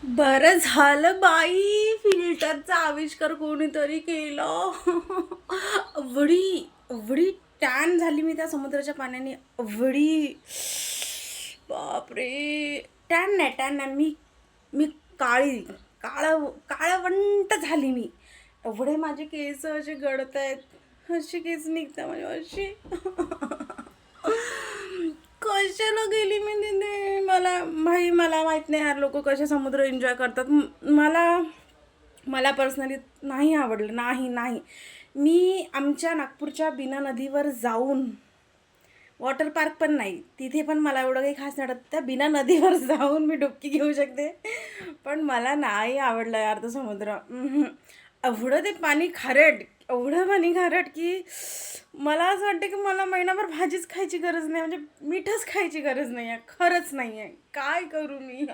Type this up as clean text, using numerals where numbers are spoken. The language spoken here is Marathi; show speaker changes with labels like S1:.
S1: बरं झालं बाई, फिल्टरचा आविष्कार कोणीतरी केला. एवढी एवढी टॅन झाली मी त्या समुद्राच्या पाण्याने. एवढी बापरे. टॅन नाही मी मी काळी काळवंट झाली मी. एवढे माझे केस असे गळत आहेत, अशी केस निघतात माझे अशी. कशाला गेली मी तिथे. मला माहित नाही यार, लोक कसे समुद्र एन्जॉय करतात. मला मला पर्सनली नाही आवडलं. नाही नाही मी आमच्या नागपूरच्या बीना नदीवर जाऊन, वॉटर पार्क पण नाही तिथे, पण मला एवढं काही खास नाही वाटत. त्या बीना नदीवर जाऊन मी डुबकी घेऊ शकते, पण मला नाही आवडलं यार तो समुद्र. एवढं ते पाणी खारट, एवढं पाणी खारट की मला असं वाटतं की मला महिनाभर भाजीच खायची गरज नाही, म्हणजे मीठच खायची गरज नाही आहे. खरंच नाही आहे. काय करू मी.